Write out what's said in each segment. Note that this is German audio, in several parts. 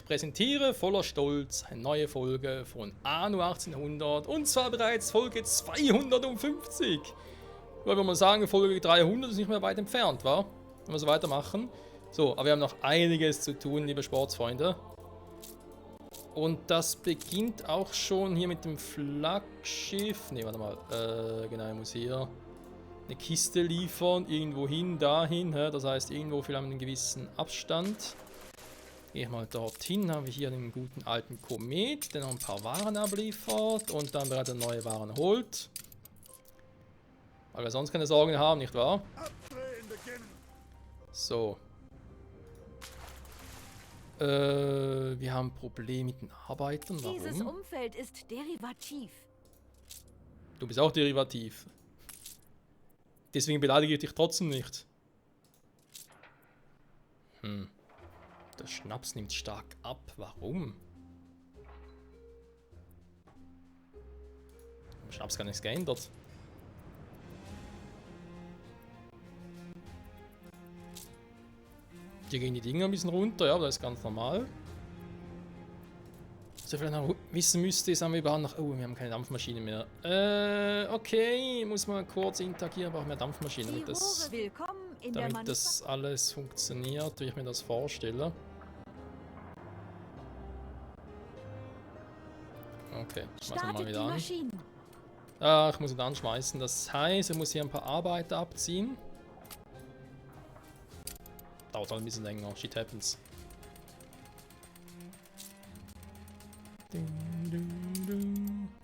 Ich präsentiere voller Stolz eine neue Folge von Anno 1800 und zwar bereits Folge 250. Weil wir mal sagen, Folge 300 ist nicht mehr weit entfernt, wa? Wenn wir so weitermachen. So, aber wir haben noch einiges zu tun, liebe Sportsfreunde. Und das beginnt auch schon hier mit dem Flaggschiff. Ne, warte mal. Genau, ich muss hier eine Kiste liefern. Irgendwo hin, dahin. Das heißt, irgendwo für einen gewissen Abstand. Gehe ich mal dorthin. Haben wir hier den guten alten Komet, der noch ein paar Waren abliefert und dann bereits neue Waren holt. Weil wir sonst keine Sorgen haben, nicht wahr? So. Wir haben Probleme mit den Arbeitern. Warum? Dieses Umfeld ist derivativ. Du bist auch derivativ. Deswegen beleidige ich dich trotzdem nicht. Der Schnaps nimmt stark ab. Warum? Im Schnaps gar nichts geändert. Hier gehen die Dinger ein bisschen runter, ja, das ist ganz normal. Was ich vielleicht noch wissen müsste, ist, haben wir überhaupt noch... Oh, wir haben keine Dampfmaschine mehr. Okay, muss mal kurz interagieren, brauchen wir Dampfmaschine, damit das alles funktioniert, wie ich mir das vorstelle. Okay, schmeißen wir mal wieder an. Ah, ich muss ihn anschmeißen, das heißt, ich muss hier ein paar Arbeiter abziehen. Dauert halt ein bisschen länger. Shit happens. Wir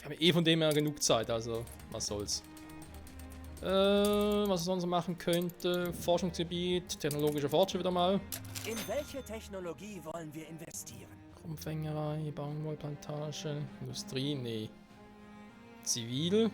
haben eh von dem her genug Zeit, also was soll's. Was ich sonst machen könnte, Forschungsgebiet, technologischer Fortschritt wieder mal. In welche Technologie wollen wir investieren? Krummfängerei, Baumwollplantage, Industrie, nee. Zivil.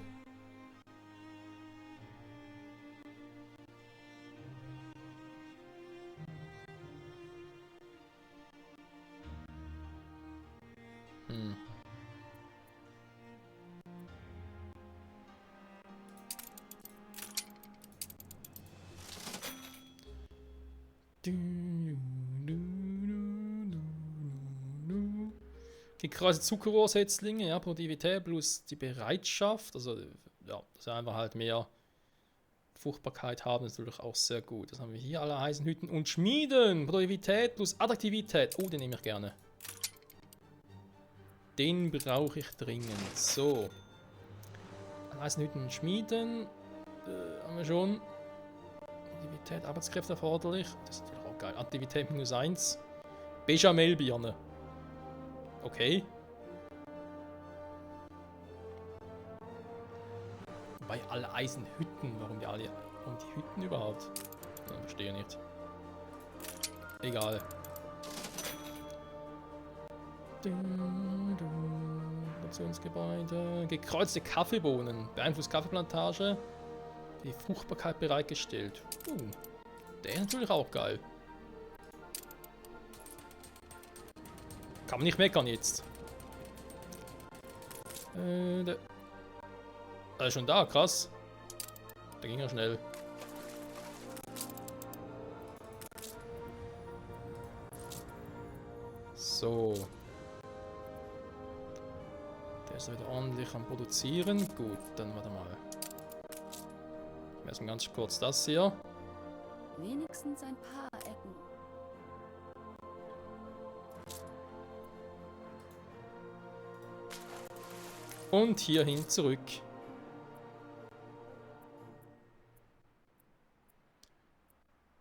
Gekreuzte Zuckerrohrsetzlinge, ja, Produktivität plus die Bereitschaft, also ja, dass wir einfach halt mehr Fruchtbarkeit haben, ist natürlich auch sehr gut. Das haben wir hier, alle Eisenhütten und Schmieden, Produktivität plus Attraktivität, oh, den nehme ich gerne. Den brauche ich dringend, so. Eisenhütten und Schmieden, haben wir schon. Aktivität, Arbeitskräfte erforderlich. Das ist natürlich auch geil. Aktivität -1. Bechamelbirne. Okay. Bei alle Eisenhütten. Warum die Hütten überhaupt? Ich verstehe nicht. Egal. Produktionsgebäude. Gekreuzte Kaffeebohnen. Beeinflusst Kaffeeplantage. Die Fruchtbarkeit bereitgestellt. Der ist natürlich auch geil. Kann man nicht meckern jetzt. Der ist schon da, krass. Da ging er schnell. So. Der ist wieder ordentlich am Produzieren. Gut, dann warte mal. Erstmal ganz kurz das hier. Wenigstens ein paar Ecken. Und hierhin zurück.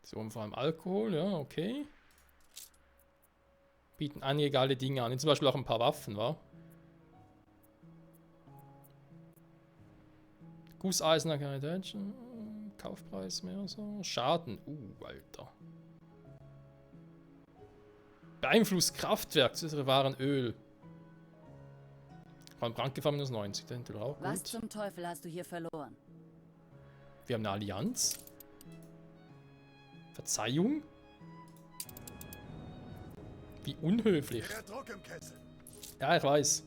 So, vor allem Alkohol, ja, okay. Bieten einige geile Dinge an. Zum Beispiel auch ein paar Waffen, wa? Gusseisener Qualität. Kaufpreis mehr so. Schaden. Alter. Beeinflusst Kraftwerk. Zusätzliche Waren Öl. Von Brandgefahr -90. Das ist auch gut. Was zum Teufel hast du hier verloren? Wir haben eine Allianz. Verzeihung? Wie unhöflich. Ja, ich weiß.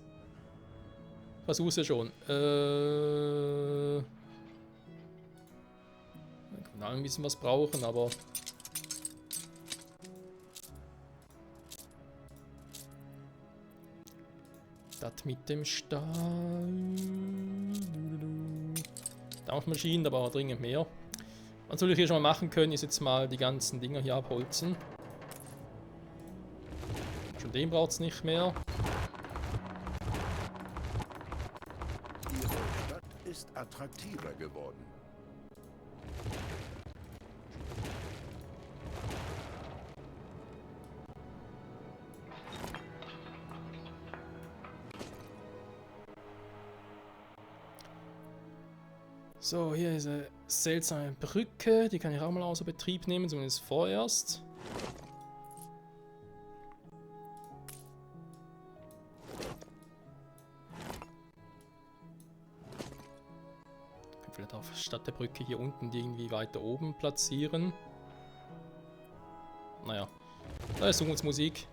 Versuch's ja schon. Wir können alle ein bisschen was brauchen, aber Das mit dem Stahl. Dampfmaschinen, da brauchen wir dringend mehr. Was soll ich hier schon mal machen können, ist jetzt mal die ganzen Dinger hier abholzen. Schon den braucht es nicht mehr. Ihre Stadt ist attraktiver geworden. So, hier ist eine seltsame Brücke. Die kann ich auch mal außer Betrieb nehmen, zumindest vorerst. Vielleicht auch statt der Brücke hier unten die irgendwie weiter oben platzieren. Naja, da ist uns Musik.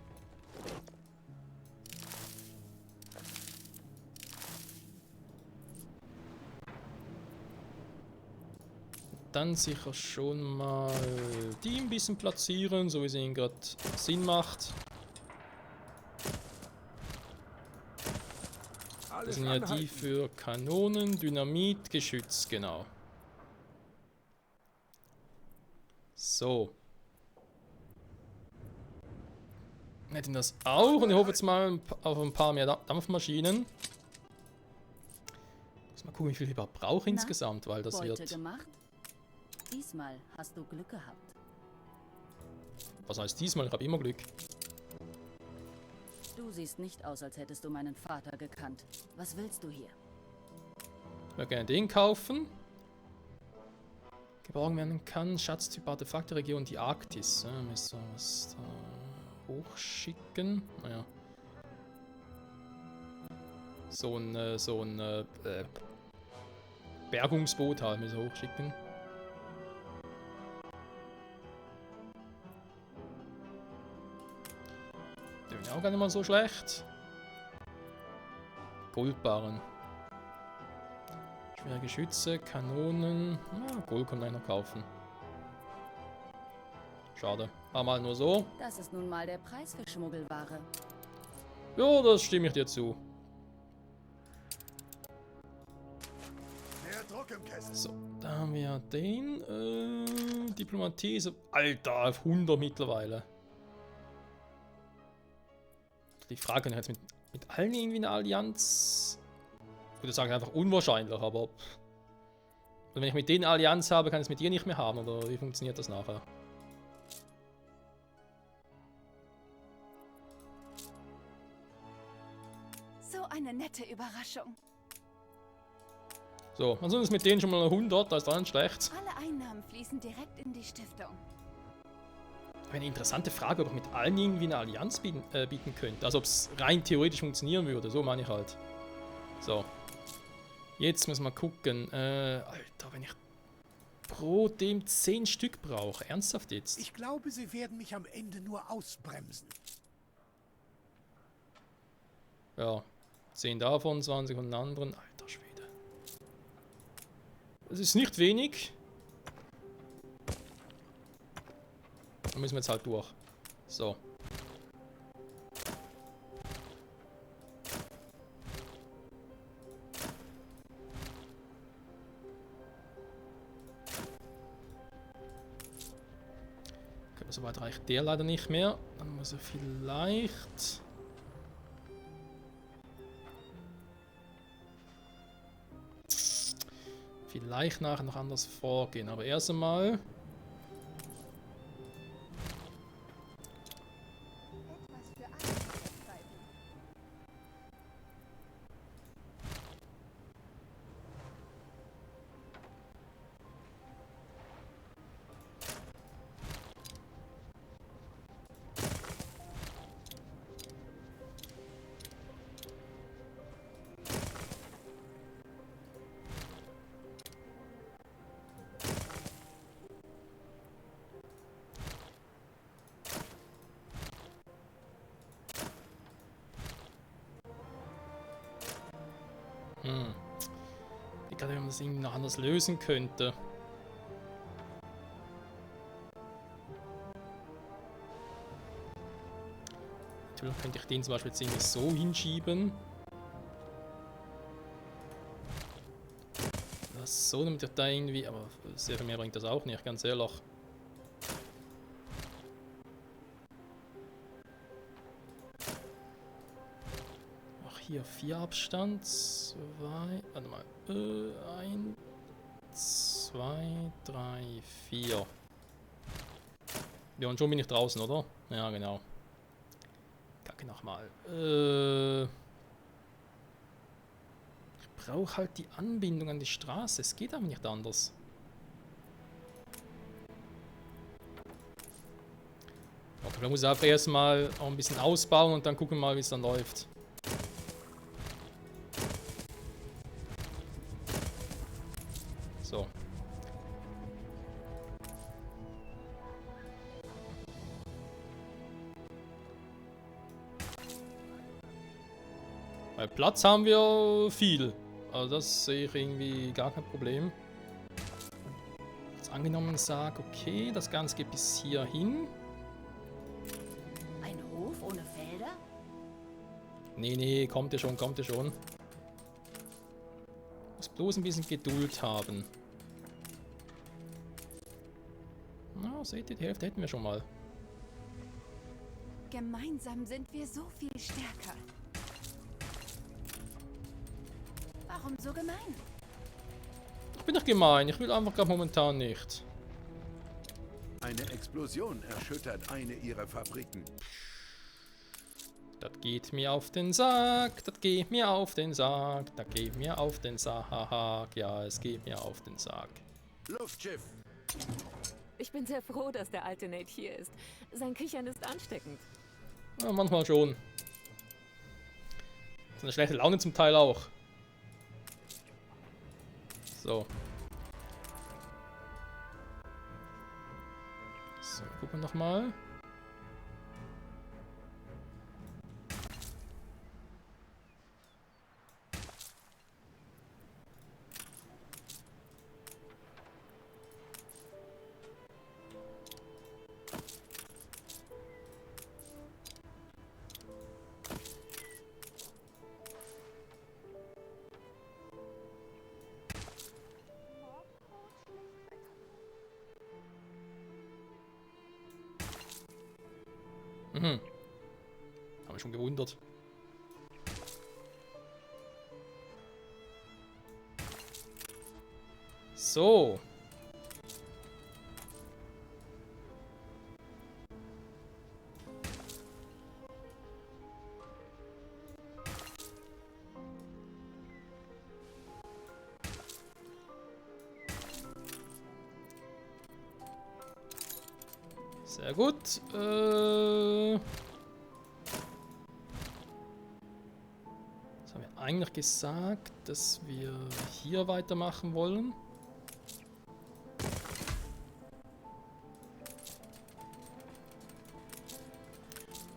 Dann sicher schon mal die ein bisschen platzieren, so wie es ihnen gerade Sinn macht. Das sind ja die für Kanonen, Dynamit, Geschütz, genau. So. Hätten das auch und ich hoffe jetzt mal auf ein paar mehr Dampfmaschinen. Muss mal gucken, wie viel ich überhaupt brauche insgesamt, weil das Beute wird... gemacht? Diesmal hast du Glück gehabt. Was heißt diesmal? Ich habe immer Glück. Du siehst nicht aus, als hättest du meinen Vater gekannt. Was willst du hier? Ich würde gerne den kaufen. Geborgen werden kann. Schatztyp Artefakte Region die Arktis. Ja, müssen wir was da hochschicken. Naja. So ein Bergungsboot halt müssen wir hochschicken. Der bin auch gar nicht mal so schlecht. Goldbarren. Schwere Geschütze, Kanonen. Ah, Gold kann einer kaufen. Schade. War mal nur so. Das ist nun mal der Preis für Schmuggelware. Ja, das stimme ich dir zu. Der Druck im Kessel. So, da haben wir den. Diplomatie ist... Alter, auf 100 mittlerweile. Die Frage, wenn ich jetzt mit allen irgendwie eine Allianz... Ich würde sagen, einfach unwahrscheinlich, aber... wenn ich mit denen eine Allianz habe, kann ich es mit dir nicht mehr haben, oder wie funktioniert das nachher? So eine nette Überraschung. So, ansonsten ist mit denen schon mal 100, da ist dann schlecht. Alle Einnahmen fließen direkt in die Stiftung. Eine interessante Frage, ob ich mit allen irgendwie eine Allianz bieten könnte. Also ob es rein theoretisch funktionieren würde, so meine ich halt. So. Jetzt müssen wir gucken. Alter, wenn ich pro dem 10 Stück brauche. Ernsthaft jetzt? Ich glaube, sie werden mich am Ende nur ausbremsen. Ja. 10 davon, 20 von den anderen. Alter Schwede. Das ist nicht wenig. Da müssen wir jetzt halt durch. So. Okay, so weit reicht der leider nicht mehr. Dann muss er vielleicht... Vielleicht nachher noch anders vorgehen. Aber erst einmal... Ich glaube, wenn man das irgendwie noch anders lösen könnte. Natürlich könnte ich den zum Beispiel jetzt irgendwie so hinschieben. so, damit ich da irgendwie... Aber sehr viel mehr bringt das auch nicht, ganz ehrlich. Ach, hier 4 Abstand. 2... Warte mal. 1, 2, 3, 4. Ja, und schon bin ich draußen, oder? Ja, genau. Kacke nochmal. Ich brauche halt die Anbindung an die Straße. Es geht aber nicht anders. Okay, man muss einfach erstmal auch ein bisschen ausbauen und dann gucken wir mal, wie es dann läuft. So. Weil Platz haben wir viel. Also das sehe ich irgendwie gar kein Problem. Jetzt angenommen sage, okay, das Ganze geht bis hier hin. Ein Hof ohne Felder? Nee, nee, kommt ja schon, kommt ja schon. Muss bloß ein bisschen Geduld haben. Na, seht ihr, die Hälfte hätten wir schon mal. Gemeinsam sind wir so viel stärker. Warum so gemein? Ich bin doch gemein, ich will einfach gerade momentan nicht. Eine Explosion erschüttert eine ihrer Fabriken. Das geht mir auf den Sack, das geht mir auf den Sack, das geht mir auf den Sack. Ja, es geht mir auf den Sack. Luftschiff! Ich bin sehr froh, dass der alte Nate hier ist. Sein Kichern ist ansteckend. Ja, manchmal schon. So eine schlechte Laune zum Teil auch. So. So, gucken wir nochmal. Mhm. Haben wir schon gewundert. So. Sehr gut. Was haben wir eigentlich gesagt, dass wir hier weitermachen wollen?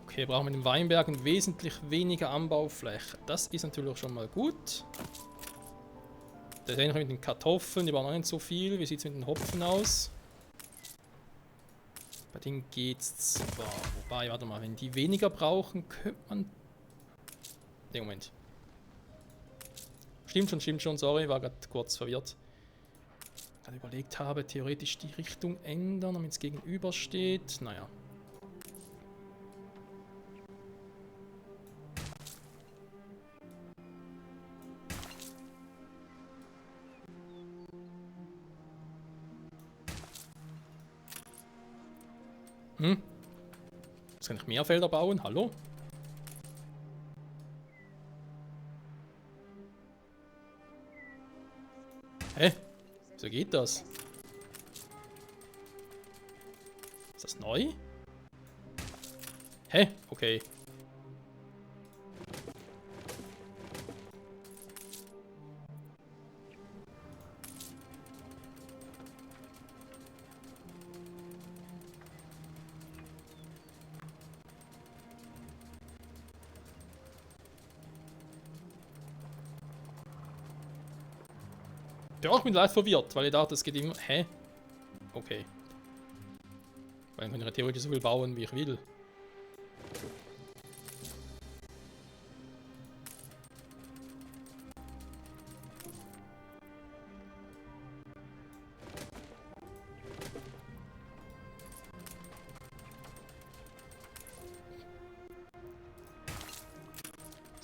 Okay, brauchen wir in den Weinbergen wesentlich weniger Anbaufläche. Das ist natürlich schon mal gut. Das ist ähnlich mit den Kartoffeln, die waren auch nicht so viel. Wie sieht es mit den Hopfen aus? Bei denen geht's zwar. Wobei, warte mal, wenn die weniger brauchen, könnte man... Nee, Moment. Stimmt schon, sorry, war gerade kurz verwirrt. Gerade überlegt habe, theoretisch die Richtung ändern, damit es gegenübersteht. Naja. Jetzt kann ich mehr Felder bauen. Hallo? Hä? Wieso geht das? Ist das neu? Hä? Okay. Ja, ich bin leicht verwirrt, weil ich dachte, es geht immer... Hä? Okay. Weil dann kann ich ja theoretisch so viel bauen, wie ich will.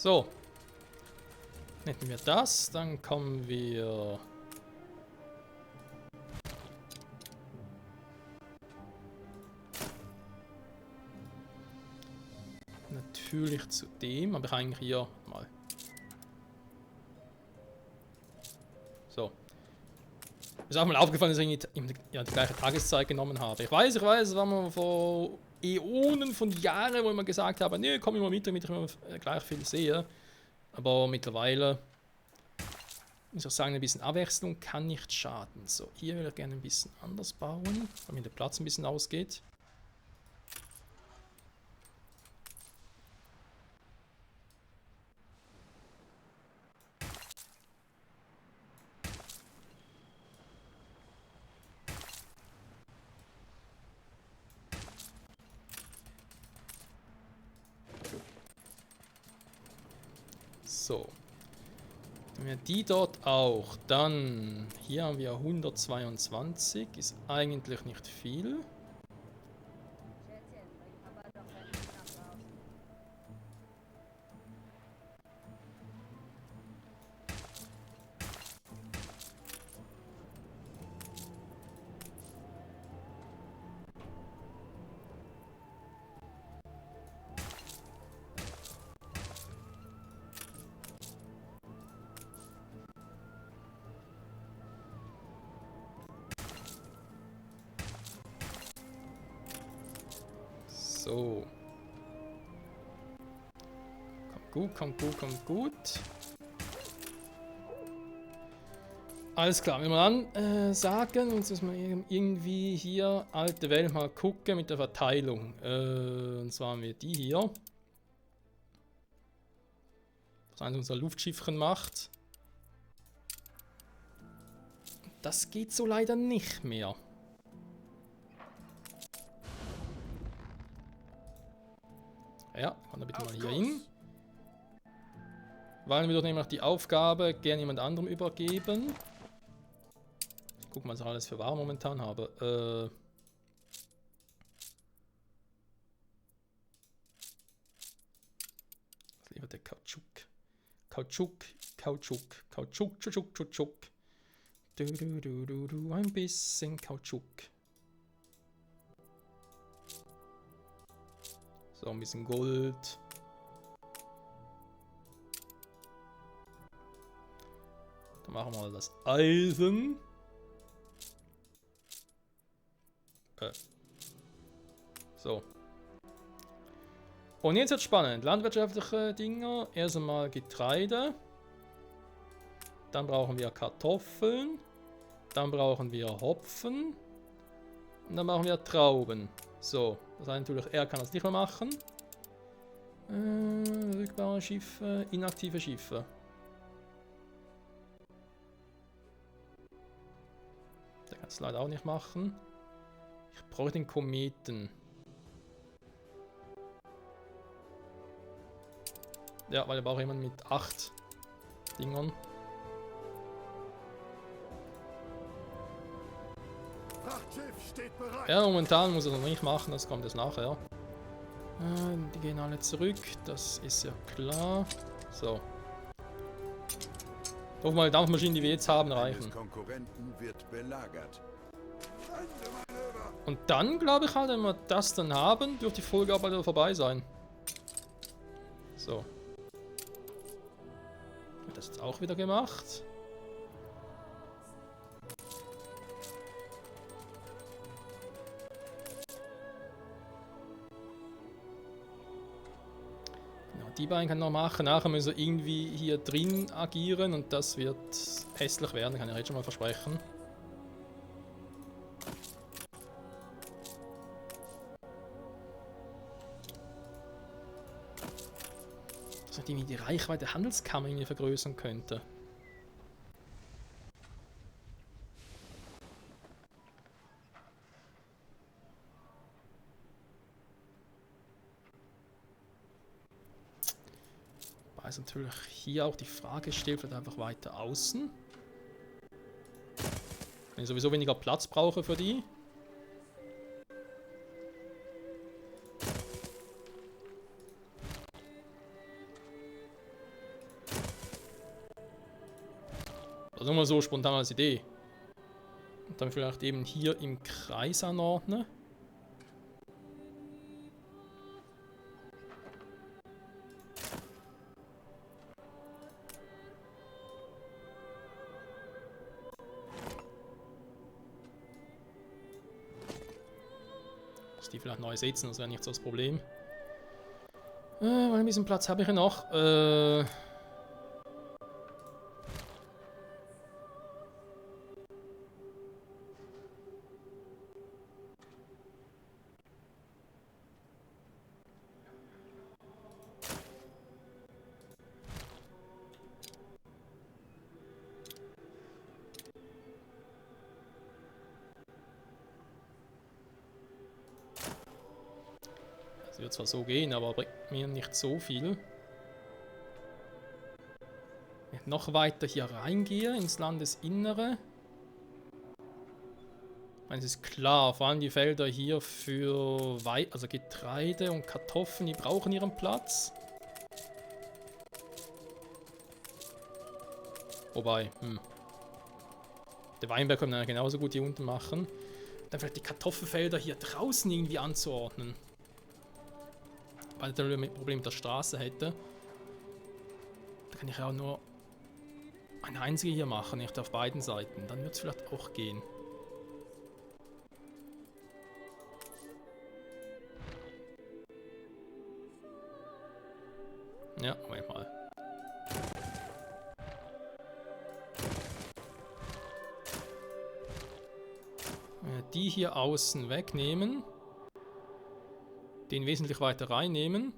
So. Nehmen wir das, dann kommen wir... natürlich zu dem, aber eigentlich hier mal. So. Mir ist auch mal aufgefallen, dass ich die gleiche Tageszeit genommen habe. Ich weiß, das war mal vor Äonen von Jahren, wo ich mal gesagt habe, nee, komm immer mit, damit ich immer gleich viel sehe. Aber mittlerweile muss ich auch sagen, ein bisschen Abwechslung kann nicht schaden. So, hier würde ich gerne ein bisschen anders bauen, weil mir der Platz ein bisschen ausgeht. So. Dann haben wir die dort auch. Dann hier haben wir 122. Ist eigentlich nicht viel. So. Kommt gut. Alles klar, wenn wir dann sagen, uns müssen wir irgendwie hier alte Welt mal gucken mit der Verteilung. Und zwar haben wir die hier. Das eins unser Luftschiffchen macht. Das geht so leider nicht mehr. Ja, kann da bitte mal hier hin. Wollen wir doch nämlich die Aufgabe gerne jemand anderem übergeben. Ich guck mal, was ich alles für Ware momentan habe. Was liefert der Kautschuk? Kautschuk. Ein bisschen Kautschuk. So, ein bisschen Gold. Dann machen wir mal das Eisen. So. Und jetzt wird spannend. Landwirtschaftliche Dinger. Erst einmal Getreide. Dann brauchen wir Kartoffeln. Dann brauchen wir Hopfen. Und dann brauchen wir Trauben. So, das heißt natürlich, er kann das nicht mehr machen. Rückbare Schiffe, inaktive Schiffe. Der kann es leider auch nicht machen. Ich brauche den Kometen. Ja, weil er braucht jemanden mit 8 Dingern. Frachtschiff steht bereit. Ja, momentan muss er es noch nicht machen, das kommt jetzt nachher. Die gehen alle zurück, das ist ja klar. So. Hoffen wir, die Dampfmaschinen, die wir jetzt haben, reichen. Konkurrenten wird belagert. Und dann, glaube ich halt, wenn wir das dann haben, dürfte die Folge auch bald wieder vorbei sein. So. Wird das jetzt auch wieder gemacht? Genau, die beiden kann noch machen. Nachher müssen wir irgendwie hier drin agieren und das wird hässlich werden, kann ich jetzt schon mal versprechen. Dass ich die Reichweite der Handelskammer irgendwie vergrößern könnte. Da ist natürlich hier auch die Frage, steht vielleicht einfach weiter außen. Wenn ich sowieso weniger Platz brauche für die. Also nur mal so spontan als Idee. Und dann vielleicht eben hier im Kreis anordnen. Dass die vielleicht neu setzen, das wäre nicht so das Problem. Weil ein bisschen Platz habe ich ja noch. Das wird zwar so gehen, aber bringt mir nicht so viel. Wenn ich noch weiter hier reingehe ins Landesinnere. Ich meine, es ist klar, vor allem die Felder hier für also Getreide und Kartoffeln, die brauchen ihren Platz. Wobei, der Weinberg können wir genauso gut hier unten machen. Dann vielleicht die Kartoffelfelder hier draußen irgendwie anzuordnen. Weil ich dann ein Problem mit der Straße hätte. Da kann ich auch nur eine einzige hier machen, nicht auf beiden Seiten. Dann wird es vielleicht auch gehen. Ja, Moment mal. Die hier außen wegnehmen. Den wesentlich weiter reinnehmen.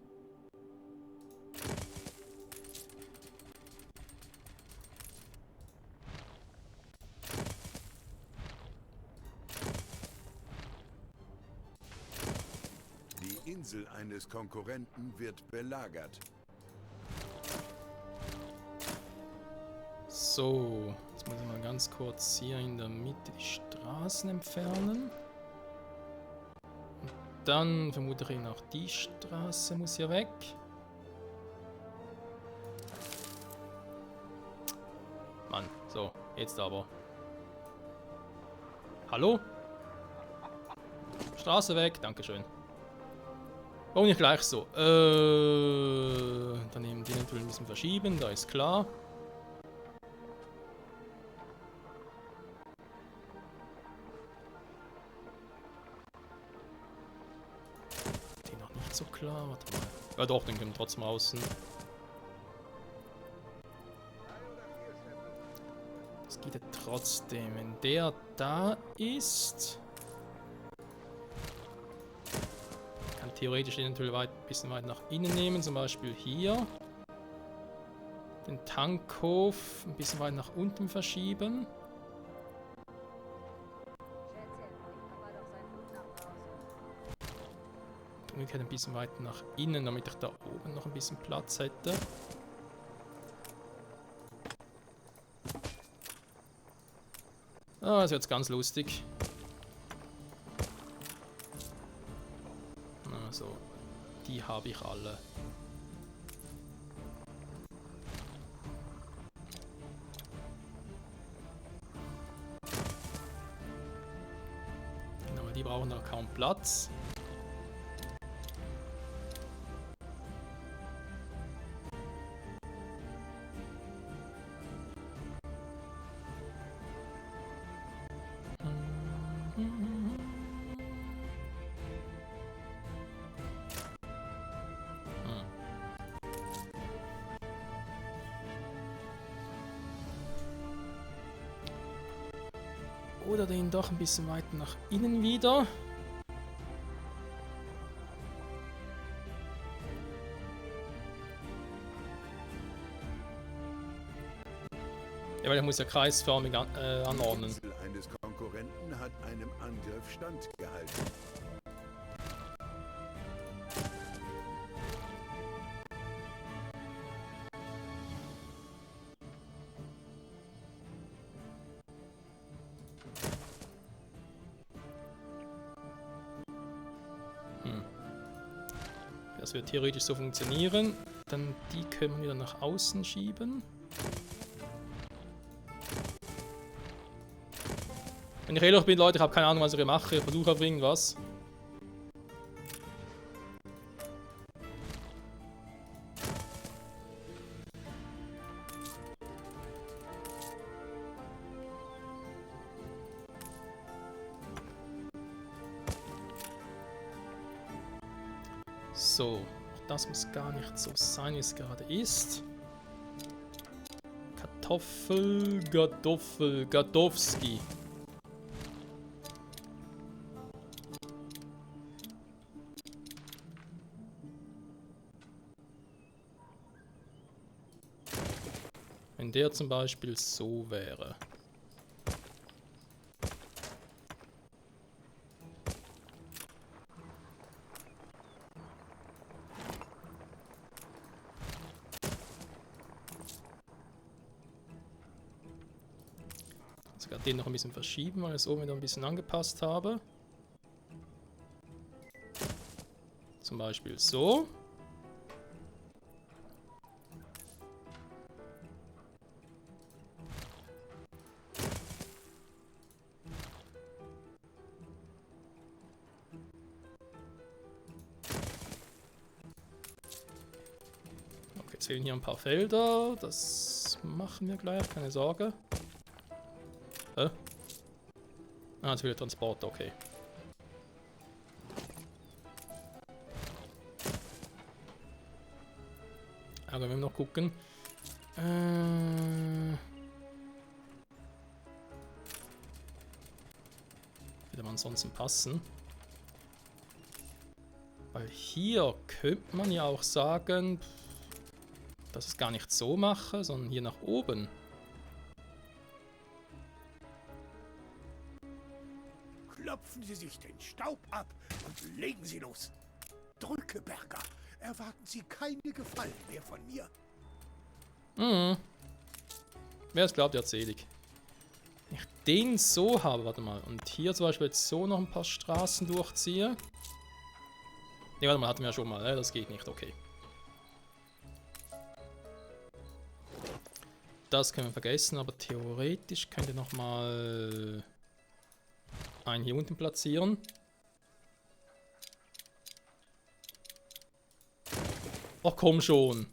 Die Insel eines Konkurrenten wird belagert. So, jetzt muss ich mal ganz kurz hier in der Mitte die Straßen entfernen. Und dann vermute ich noch die Straße muss hier weg. Mann, so, jetzt aber. Hallo? Straße weg, dankeschön. Warum nicht gleich so? Dann eben die natürlich ein bisschen verschieben, da ist klar. So klar, warte mal. Ja doch, den können wir trotzdem außen. Das geht ja trotzdem. Wenn der da ist, kann theoretisch den natürlich ein bisschen weit nach innen nehmen, zum Beispiel hier. Den Tankhof ein bisschen weit nach unten verschieben. Umgekehrt ein bisschen weiter nach innen, damit ich da oben noch ein bisschen Platz hätte. Ah, das wird ganz lustig. Also, die habe ich alle. Genau, die brauchen da kaum Platz. Oder den doch ein bisschen weiter nach innen wieder. Ja, weil er muss ja kreisförmig anordnen. Die Insel eines Konkurrenten hat einem Angriff standgehalten. Das wird theoretisch so funktionieren. Dann die können wir wieder nach außen schieben. Wenn ich ehrlich bin, Leute, ich habe keine Ahnung, was ich hier mache. Ich versuche auf irgendwas. So, das muss gar nicht so sein, wie es gerade ist. Gadowski. Wenn der zum Beispiel so wäre. Sogar den noch ein bisschen verschieben, weil ich es oben wieder ein bisschen angepasst habe. Zum Beispiel so. Okay, jetzt fehlen hier ein paar Felder. Das machen wir gleich, keine Sorge. Ah, jetzt will der Transporter, okay. Aber wenn wir noch gucken. Würde man ansonsten passen. Weil hier könnte man ja auch sagen, dass ich es gar nicht so mache, sondern hier nach oben. Klopfen Sie sich den Staub ab und legen Sie los. Drückeberger, erwarten Sie keine Gefallen mehr von mir. Mhm. Wer es glaubt, erzähle ich. Wenn ich den so habe, warte mal, und hier zum Beispiel jetzt so noch ein paar Straßen durchziehe. Ne, warte mal, hatten wir ja schon mal, das geht nicht, okay. Das können wir vergessen, aber theoretisch könnte noch mal einen hier unten platzieren. Ach komm schon.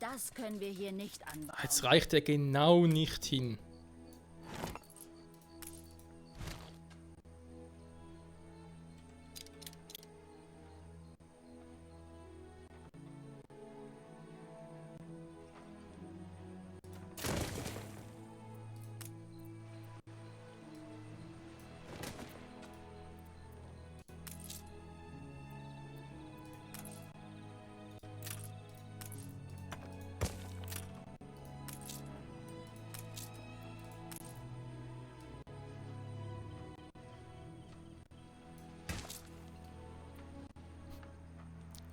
Das können wir hier nicht anbauen. Jetzt reicht er genau nicht hin.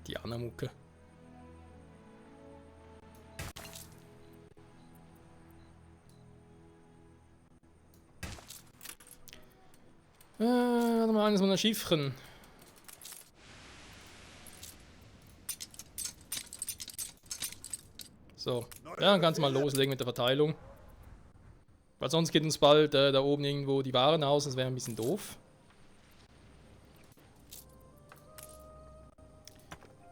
Die Anna-Mucke. Warte mal, eines meiner Schiffchen. So, ja, dann kannst du mal loslegen mit der Verteilung. Weil sonst geht uns bald da oben irgendwo die Waren aus, das wäre ein bisschen doof.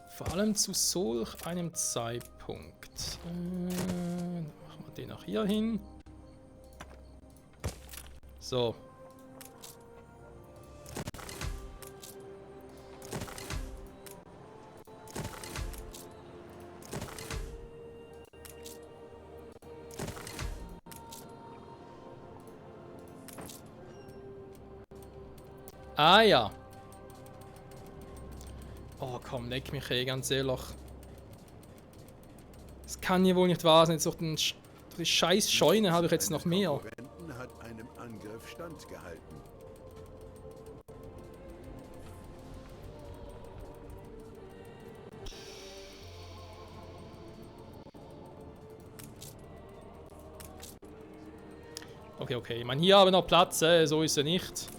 Vor allem zu solch einem Zeitpunkt. Machen wir den auch hier hin. So. Ah ja. Oh komm, leck mich ganz ehrlich. Das kann ja wohl nicht wahr sein. Jetzt durch die scheiß Scheune habe ich jetzt noch mehr. Konkurrenten hat einem Angriff standgehalten. Okay, okay. Ich meine, hier haben wir noch Platz, so ist er nicht.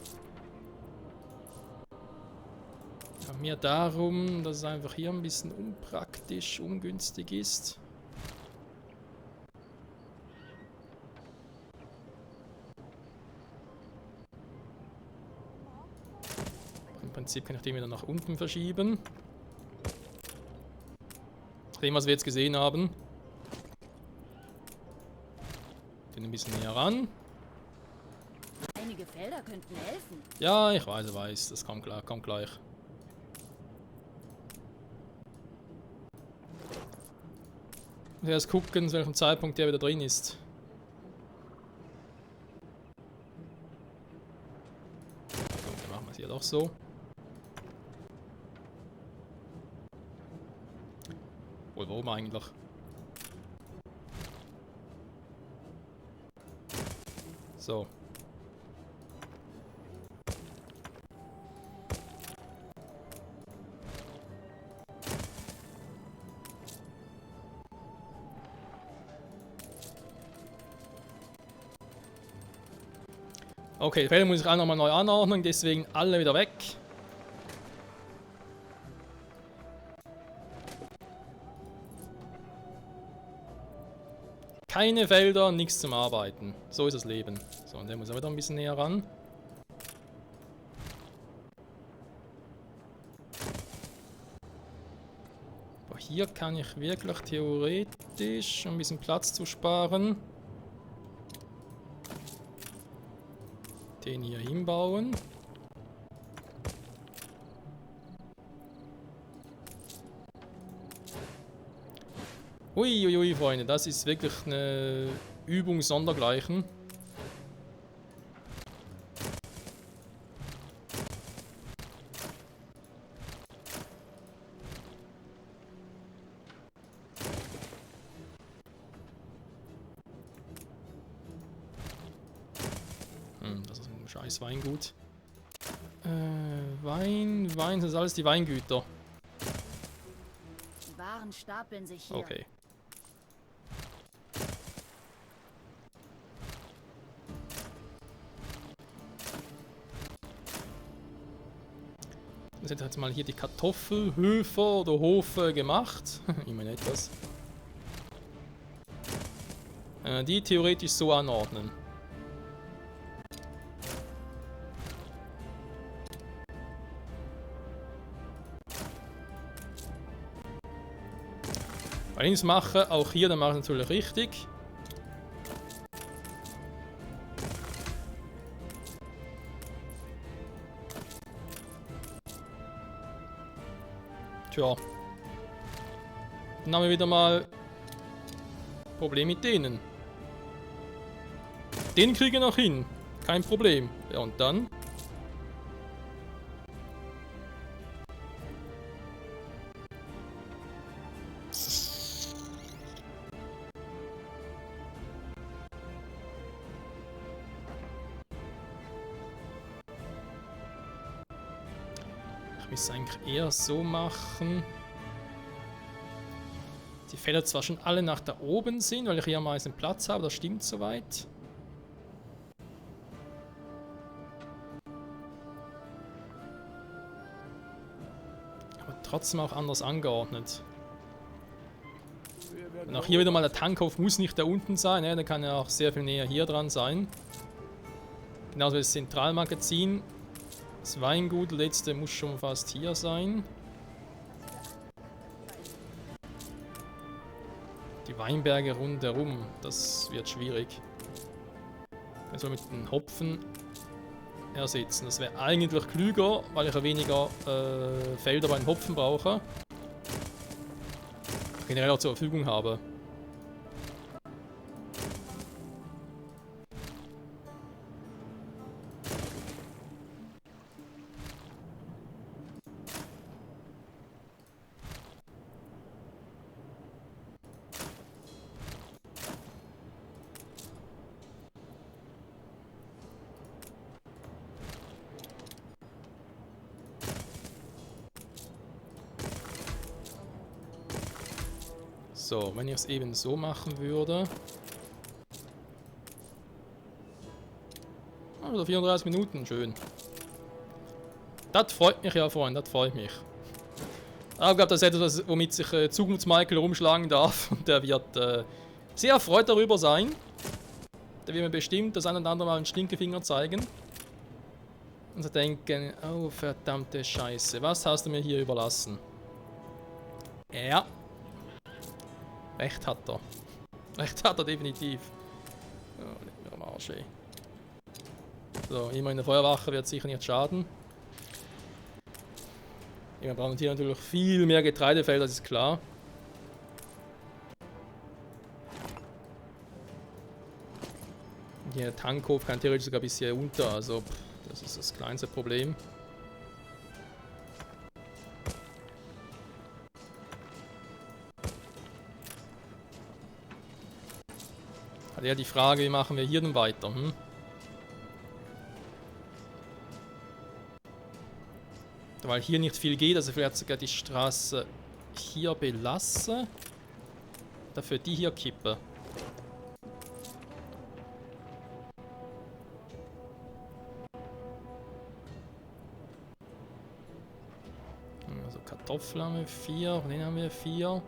Mir darum, dass es einfach hier ein bisschen unpraktisch, ungünstig ist. Prinzip kann ich den wieder nach unten verschieben. Dem, was wir jetzt gesehen haben. Den ein bisschen näher ran. Einige Felder könnten helfen. Ja, ich weiß. Das kommt klar, kommt gleich. Ich muss erst gucken, zu welchem Zeitpunkt der wieder drin ist. Dann machen wir es hier doch so. Wohl, warum eigentlich? So. Okay, die Felder muss ich auch nochmal neu anordnen, deswegen alle wieder weg. Keine Felder, nichts zum Arbeiten. So ist das Leben. So, und der muss auch wieder ein bisschen näher ran. Aber hier kann ich wirklich theoretisch, um ein bisschen Platz zu sparen, den hier hinbauen. Uiuiui, Freunde, das ist wirklich eine Übung sondergleichen. Das ist ein scheiß Weingut. Wein, das sind alles die Weingüter. Die Waren stapeln sich hier. Okay. Das hätte jetzt mal hier die Kartoffelhöfe oder Hofe gemacht. Immerhin etwas. Die theoretisch so anordnen. Wenn ich es mache, auch hier, dann mache ich es natürlich richtig. Tja. Dann haben wir wieder mal Problem mit denen. Den kriege ich noch hin. Kein Problem. Ja, und dann? Ich müsste es eigentlich eher so machen. Die Felder zwar schon alle nach da oben sind, weil ich hier am meisten Platz habe, das stimmt soweit. Aber trotzdem auch anders angeordnet. Und auch hier wieder mal der Tankhof muss nicht da unten sein, ne? Der kann ja auch sehr viel näher hier dran sein. Genauso wie das Zentralmagazin. Das Weingut, letzte muss schon fast hier sein. Die Weinberge rundherum, das wird schwierig. Also mit den Hopfen ersetzen. Das wäre eigentlich klüger, weil ich ja weniger Felder bei den Hopfen brauche. Generell auch zur Verfügung habe. So, wenn ich es eben so machen würde. Also 34 Minuten, schön. Das freut mich ja, Freunde, das freut mich. Aber ich glaube, das ist etwas, womit sich Zukunfts-Michael rumschlagen darf. Und der wird sehr erfreut darüber sein. Der wird mir bestimmt das ein oder andere Mal einen Stinkefinger zeigen. Und sie denken, oh verdammte Scheiße, was hast du mir hier überlassen? Ja. Recht hat er. Recht hat er definitiv. Oh, nicht mehr am Arsch, ey. So, immer in der Feuerwache wird sicher nicht schaden. Wir brauchen hier natürlich viel mehr Getreidefelder, das ist klar. Der Tankhof kann theoretisch sogar ein bisschen unter, also das ist das kleinste Problem. Hat ja die Frage, wie machen wir hier denn weiter? Weil hier nicht viel geht, also vielleicht sogar die Straße hier belasse. Dafür die hier kippe. Also Kartoffeln haben wir 4, den haben wir 4.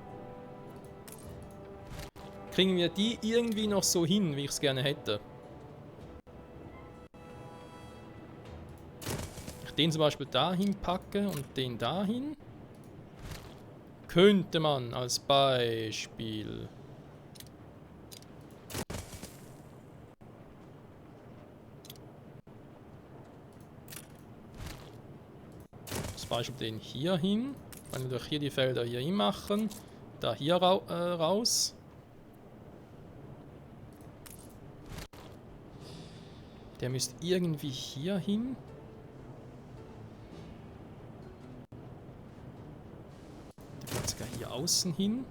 Kriegen wir die irgendwie noch so hin, wie ich es gerne hätte? Den zum Beispiel dahin packe und den dahin. Könnte man als Beispiel. Als Beispiel den hier hin. Wenn wir durch hier die Felder hier hin machen. Da hier raus. Der müsste irgendwie hier hin. Hier außen hin.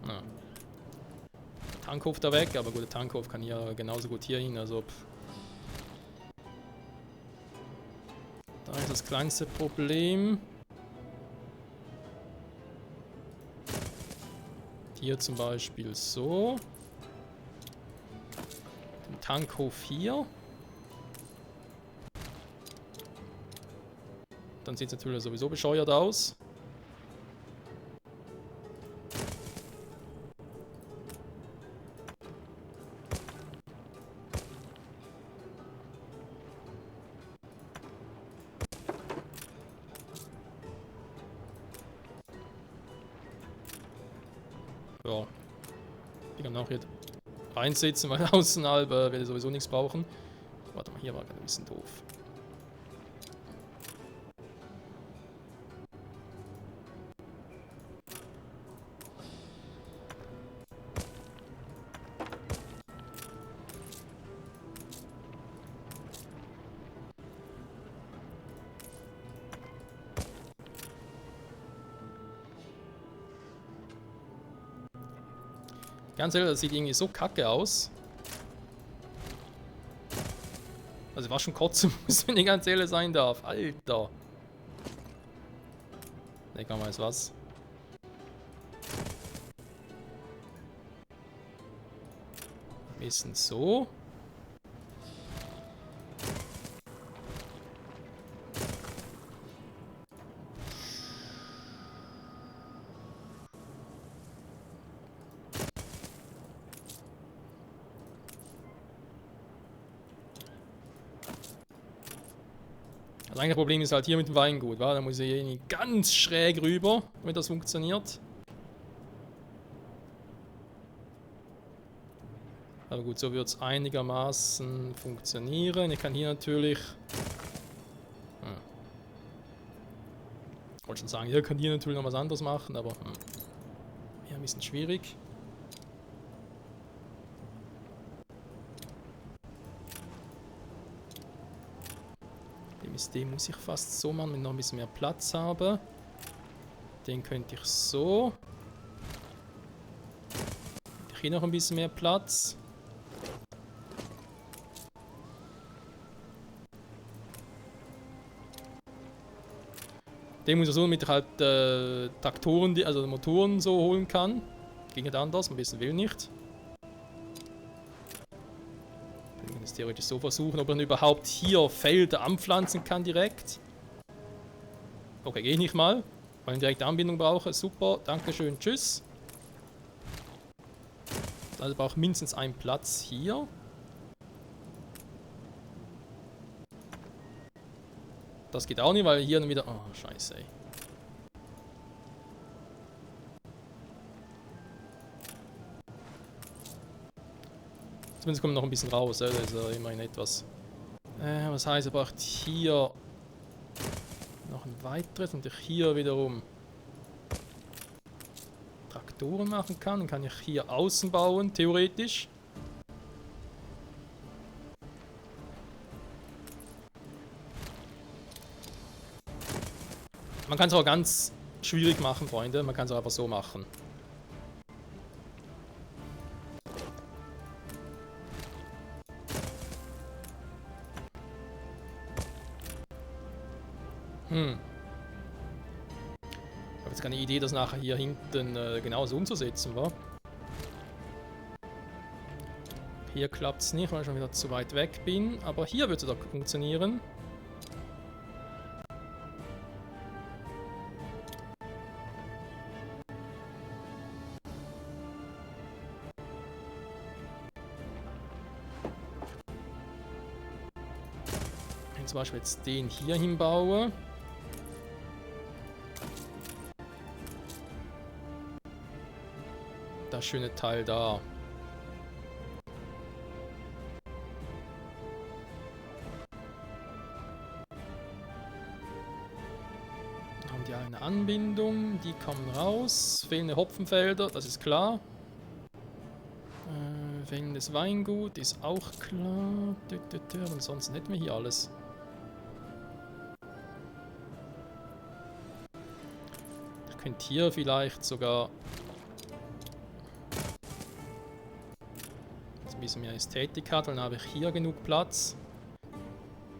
Ja. Tankhof da weg, aber gut, der Tankhof kann hier genauso gut hier hin, also da ist das kleinste Problem. Hier zum Beispiel so. Den Tankhof hier. Dann sieht es natürlich sowieso bescheuert aus. Ja. Ich kann auch hier reinsitzen, weil außerhalb werde ich sowieso nichts brauchen. Warte mal, hier war gerade ein bisschen doof. Ganz ehrlich, das sieht irgendwie so kacke aus. Also war schon kotzen muss, wenn ich ganz ehrlich sein darf. Alter. Lecker mal was. Ein bisschen so. Das eigentliche Problem ist halt hier mit dem Weingut, wa? Da muss ich hier ganz schräg rüber, damit das funktioniert. Aber gut, so wird es einigermaßen funktionieren. Ich kann hier natürlich... Ich wollte schon sagen, hier kann hier natürlich noch was anderes machen, aber... Ja, ein bisschen schwierig. Den muss ich fast so machen, wenn ich noch ein bisschen mehr Platz habe. Den könnte ich so. Hier noch ein bisschen mehr Platz. Den muss ich so, damit ich halt Traktoren, also Motoren so holen kann. Ging nicht anders, ein bisschen will nicht. Das theoretisch so versuchen, ob man überhaupt hier Felder anpflanzen kann direkt. Okay, gehe ich nicht mal, weil ich direkt Anbindung brauche. Super, dankeschön, tschüss. Also brauche ich mindestens einen Platz hier. Das geht auch nicht, weil hier dann wieder... Oh, scheiße, ey. Zumindest kommt noch ein bisschen raus, das ist ja immerhin etwas. Was heißt, er braucht hier noch ein weiteres und ich hier wiederum Traktoren machen kann. Dann kann ich hier außen bauen, theoretisch. Man kann es auch ganz schwierig machen, Freunde. Man kann es auch einfach so machen. Ich habe jetzt keine Idee, das nachher hier hinten genauso umzusetzen, wa? Hier klappt es nicht, weil ich schon wieder zu weit weg bin. Aber hier wird es doch funktionieren. Wenn ich zum Beispiel jetzt den hier hinbaue. Das schöne Teil da. Dann haben die eine Anbindung, die kommen raus. Fehlende Hopfenfelder, das ist klar. Fehlendes Weingut ist auch klar. Ansonsten hätten wir hier alles. Ich könnte hier vielleicht sogar ein bisschen mehr Ästhetik hat, weil dann habe ich hier genug Platz.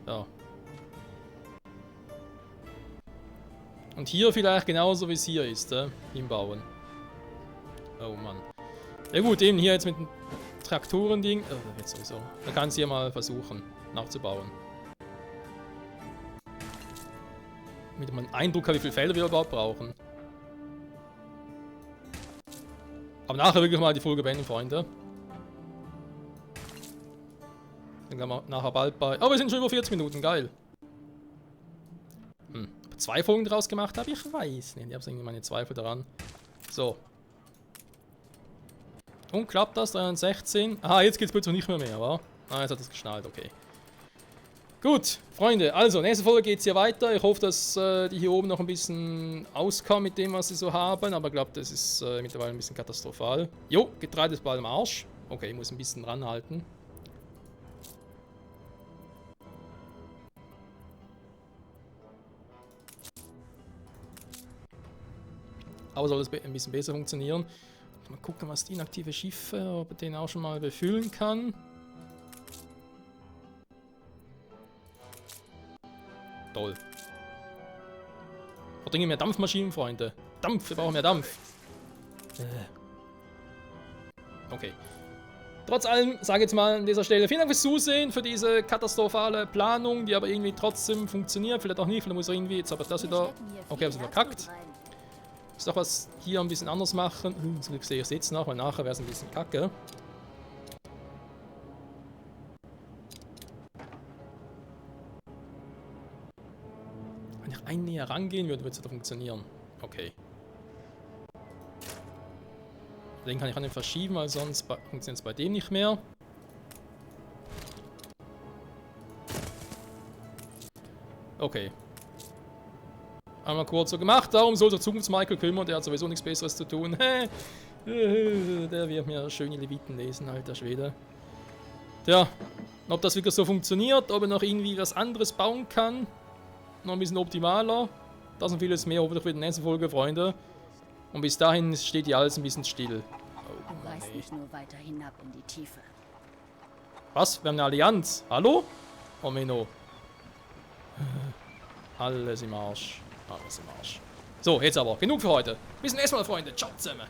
Ja. Und hier vielleicht genauso wie es hier ist, hinbauen. Oh Mann. Ja gut, eben hier jetzt mit dem Traktorending. Oh, das wird sowieso. Man kann es hier mal versuchen nachzubauen. Damit man einen Eindruck hat, wie viele Felder wir überhaupt brauchen. Aber nachher wirklich mal die Folge beenden, Freunde. Dann gehen wir nachher bald bei... Oh, wir sind schon über 40 Minuten, geil. Ob ich 2 Folgen draus gemacht habe, ich weiß nicht. Ich habe irgendwie meine Zweifel daran. So. Und klappt das? 316. Aha, jetzt geht es plötzlich nicht mehr, wa? Ah, jetzt hat es geschnallt, okay. Gut, Freunde, also, nächste Folge geht es hier weiter. Ich hoffe, dass die hier oben noch ein bisschen auskommen mit dem, was sie so haben. Aber ich glaube, das ist mittlerweile ein bisschen katastrophal. Jo, Getreide ist bald am Arsch. Okay, ich muss ein bisschen ranhalten. Aber soll das ein bisschen besser funktionieren. Mal gucken, was die inaktive Schiffe, ob ich den auch schon mal befüllen kann. Toll. Wir dringend mehr Dampfmaschinen, Freunde. Dampf, wir brauchen mehr Dampf. Okay. Trotz allem, sage ich jetzt mal an dieser Stelle, vielen Dank fürs Zusehen, für diese katastrophale Planung, die aber irgendwie trotzdem funktioniert. Vielleicht auch nicht, vielleicht muss irgendwie, jetzt habe ich das wieder... Okay, habe ich verkackt. Ich muss doch was hier ein bisschen anders machen. Zum Glück sehe ich es jetzt noch, weil nachher wäre es ein bisschen kacke. Wenn ich einen näher rangehen würde, würde es wieder funktionieren. Okay. Den kann ich an den verschieben, weil sonst funktioniert es bei dem nicht mehr. Okay. Einmal kurz so gemacht, darum soll sich Zukunfts-Michael kümmern, der hat sowieso nichts Besseres zu tun. Der wird mir schöne Leviten lesen, alter Schwede. Tja, ob das wirklich so funktioniert, ob er noch irgendwie was anderes bauen kann, noch ein bisschen optimaler, das und vieles mehr hoffentlich für die nächste Folge, Freunde. Und bis dahin steht hier alles ein bisschen still. Oh, Du reißt mich nur weiter hinab in die Tiefe. Was? Wir haben eine Allianz. Hallo? Oh, Menno. Alles im Arsch. Alles im Arsch. So, jetzt aber. Genug für heute. Bis zum nächsten Mal, Freunde. Ciao zusammen.